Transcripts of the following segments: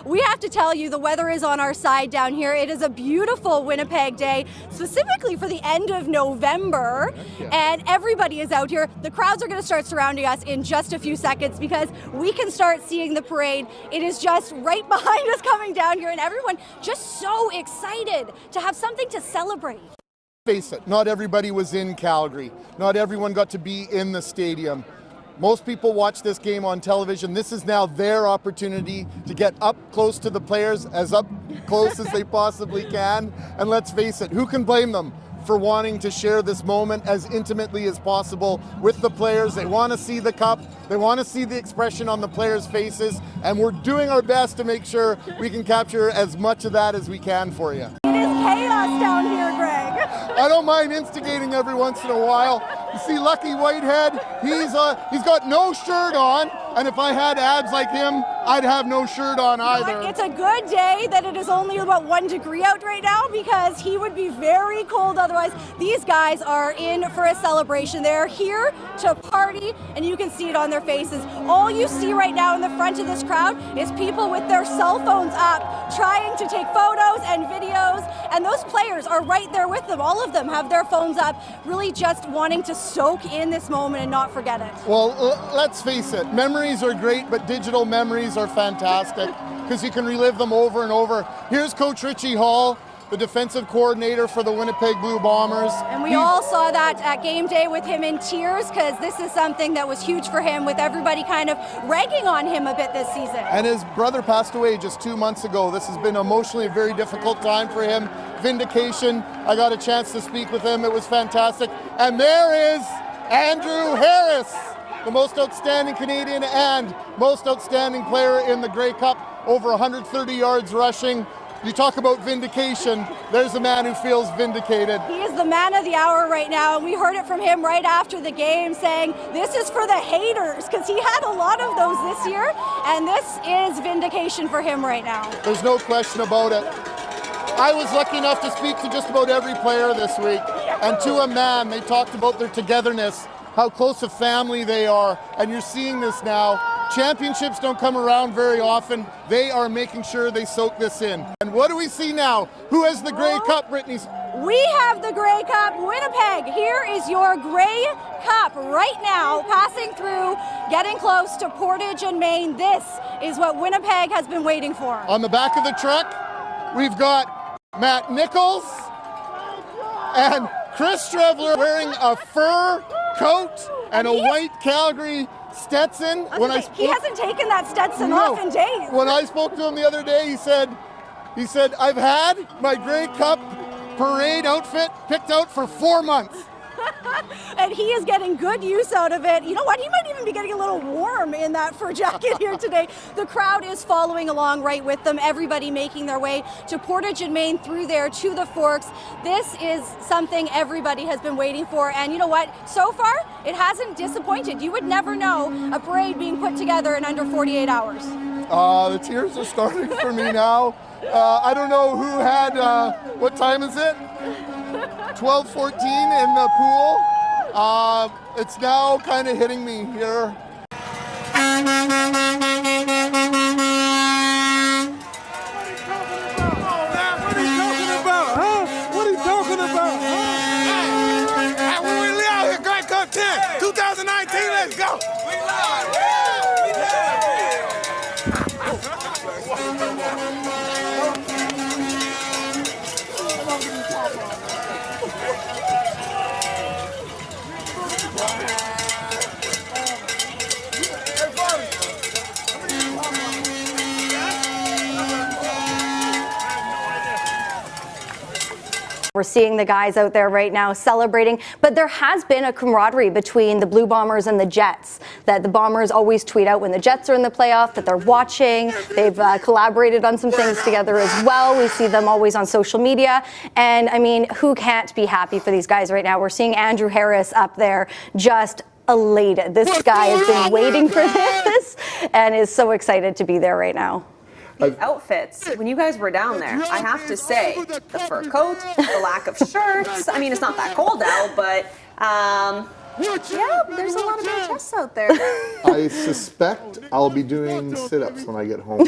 we have to tell you the weather is on our side down here. It is a beautiful Winnipeg day, specifically for the end of November, and everybody is out here. The crowds are going to start surrounding us in just a few seconds because we can start seeing the parade. It is just right behind us coming down here, and everyone just so excited to have something to celebrate. Face it, not everybody was in Calgary. Not everyone got to be in the stadium. Most people watch this game on television. This is now their opportunity to get up close to the players, as up close as they possibly can. And let's face it, who can blame them for wanting to share this moment as intimately as possible with the players? They want to see the cup. They want to see the expression on the players' faces. And we're doing our best to make sure we can capture as much of that as we can for you. It is chaos down here, Greg. I don't mind instigating every once in a while. You see Lucky Whitehead, he's got no shirt on, and if I had abs like him, I'd have no shirt on either. It's a good day that it is only about 1 degree out right now because he would be very cold otherwise. These guys are in for a celebration. They're here to party, and you can see it on their faces. All you see right now in the front of this crowd is people with their cell phones up, trying to take photos and videos, and those players are right there with them. All of them have their phones up, really just wanting to soak in this moment and not forget it. Well, let's face it, memories are great, but digital memories are fantastic because you can relive them over and over. Here's Coach Richie Hall, the defensive coordinator for the Winnipeg Blue Bombers. And we all saw that at game day with him in tears because this is something that was huge for him, with everybody kind of ragging on him a bit this season. And his brother passed away just 2 months ago. This has been emotionally a very difficult time for him. Vindication, I got a chance to speak with him. It was fantastic. And there is Andrew Harris, the most outstanding Canadian and most outstanding player in the Grey Cup, over 130 yards rushing. You talk about vindication, there's a man who feels vindicated. He is the man of the hour right now, and we heard it from him right after the game saying this is for the haters, because he had a lot of those this year, and this is vindication for him right now. There's no question about it. I was lucky enough to speak to just about every player this week, and to a man, they talked about their togetherness, how close a family they are, and you're seeing this now. Championships don't come around very often. They are making sure they soak this in. And what do we see now? Who has the Grey Cup, Brittany? We have the Grey Cup. Winnipeg, here is your Grey Cup right now, passing through, getting close to Portage and Main. This is what Winnipeg has been waiting for. On the back of the truck, we've got Matt Nichols and Chris Strevler wearing a fur coat and a white Calgary Stetson. He hasn't taken that Stetson off in days. When I spoke to him the other day, he said, I've had my Grey Cup parade outfit picked out for 4 months. And he is getting good use out of it. You know what? He might even be getting a little warm in that fur jacket here today. The crowd is following along right with them. Everybody making their way to Portage and Main, through there to the Forks. This is something everybody has been waiting for. And you know what? So far, it hasn't disappointed. You would never know a parade being put together in under 48 hours. The tears are starting for me now. I don't know who had, what time is it? 12:14 in the pool. It's now kind of hitting me here. What are you talking about? Hey, when we out here, Grey Cup 10, 2019, let's go. We live. We're seeing the guys out there right now celebrating, but there has been a camaraderie between the Blue Bombers and the Jets, that the Bombers always tweet out when the Jets are in the playoff that they're watching. They've collaborated on some things together as well. We see them always on social media, and I mean, who can't be happy for these guys right now? We're seeing Andrew Harris up there just elated. This guy has been waiting for this and is so excited to be there right now. The outfits, when you guys were down there, I have to say, the fur coat, the lack of shirts, I mean, it's not that cold out, but yeah, there's a lot of big chests out there. I suspect I'll be doing sit-ups when I get home.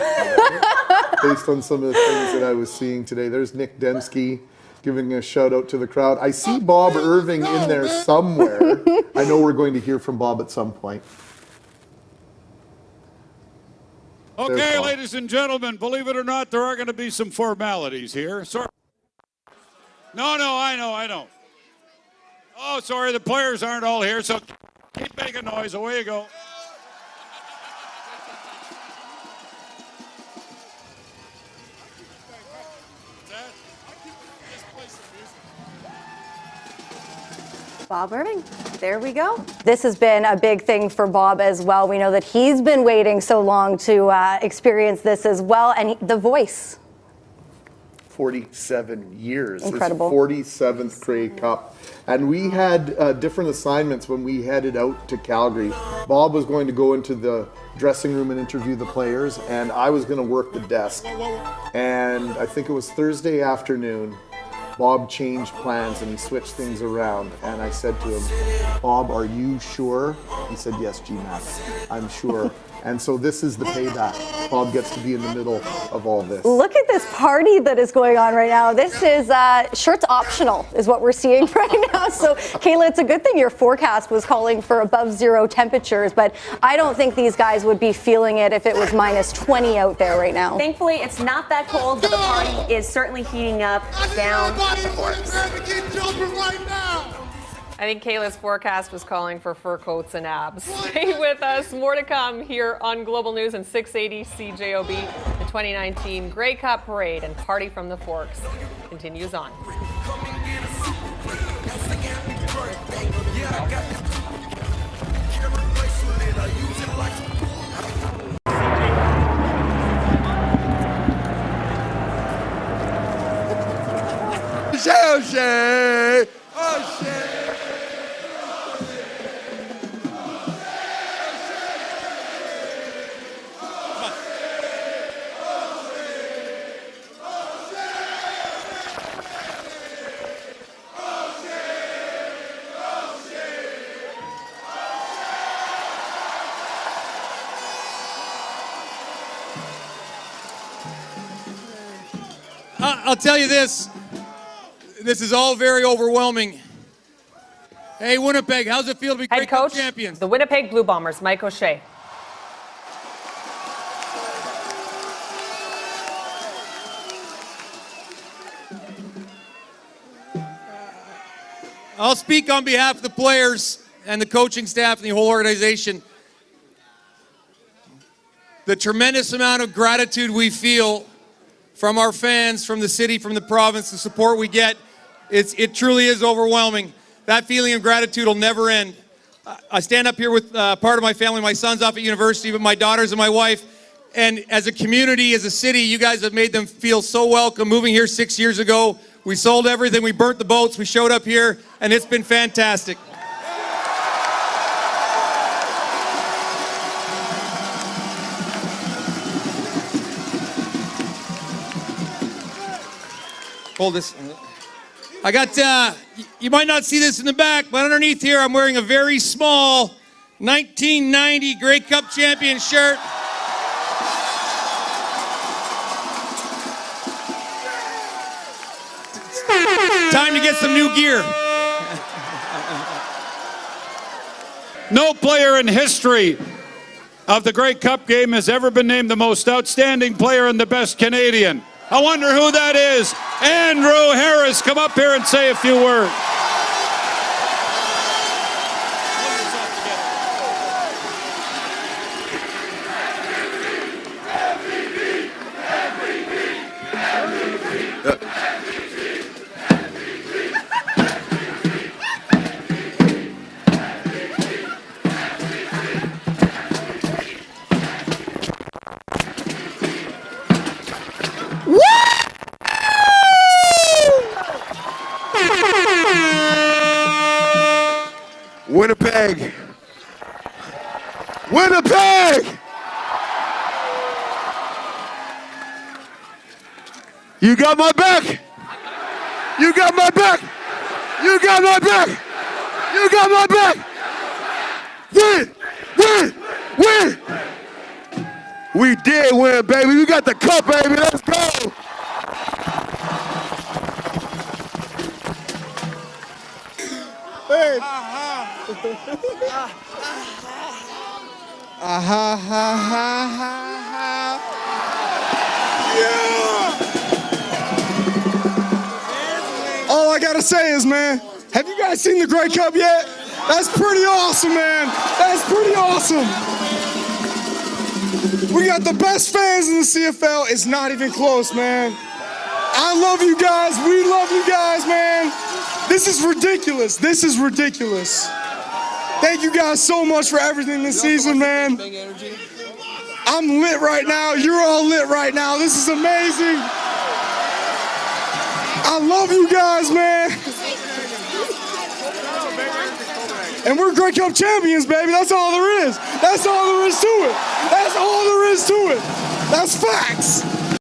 based on some of the things that I was seeing today. There's Nick Dembski giving a shout out to the crowd. I see Bob Irving in there somewhere. I know we're going to hear from Bob at some point. Okay, ladies and gentlemen, believe it or not, there are going to be some formalities here. Sorry. No, I know. Oh, sorry, the players aren't all here, so keep making noise. Away you go. Bob Irving, there we go. This has been a big thing for Bob as well. We know that he's been waiting so long to experience this as well. And the voice. 47 years. Incredible. His 47th Grey Cup. And we had different assignments when we headed out to Calgary. Bob was going to go into the dressing room and interview the players, and I was going to work the desk. And I think it was Thursday afternoon, Bob changed plans and he switched things around. And I said to him, Bob, are you sure? He said, yes, GMAC, I'm sure. And so this is the payback. Bob gets to be in the middle of all this. Look at this party that is going on right now. This is shirts optional is what we're seeing right now. So, Kayla, it's a good thing your forecast was calling for above zero temperatures, but I don't think these guys would be feeling it if it was minus 20 out there right now. Thankfully, it's not that cold, but the party is certainly heating up down at the Forks. I think Kayla's forecast was calling for fur coats and abs. Stay with us. More to come here on Global News and 680 CJOB. The 2019 Grey Cup Parade and Party from the Forks continues on. I'll tell you this is all very overwhelming. Hey, Winnipeg, how's it feel to be Grey Cup champions? The Winnipeg Blue Bombers, Mike O'Shea. I'll speak on behalf of the players and the coaching staff and the whole organization. The tremendous amount of gratitude we feel from our fans, from the city, from the province, the support we get, it truly is overwhelming. That feeling of gratitude will never end. I stand up here with part of my family. My son's off at university, but my daughters and my wife. And as a community, as a city, you guys have made them feel so welcome. Moving here 6 years ago, we sold everything, we burnt the boats, we showed up here, and it's been fantastic. Hold this. I got, you might not see this in the back, but underneath here I'm wearing a very small 1990 Grey Cup champion shirt. Time to get some new gear. No player in history of the Grey Cup game has ever been named the most outstanding player and the best Canadian. I wonder who that is. Andrew Harris, come up here and say a few words. Winnipeg! Winnipeg! You got my back! You got my back! You got my back! You got my back! Win! Win! Win! We did win, baby. We got the cup, baby. Let's go. Hey. Yeah. All I gotta say is, man, have you guys seen the Grey Cup yet? That's pretty awesome, man. That's pretty awesome. We got the best fans in the CFL. It's not even close, man. I love you guys. We love you guys, man. This is ridiculous. This is ridiculous. Thank you guys so much for everything this season, man. I'm lit right now. You're all lit right now. This is amazing. I love you guys, man. And we're Grey Cup champions, baby. That's all there is. That's all there is to it. That's all there is to it. That's facts.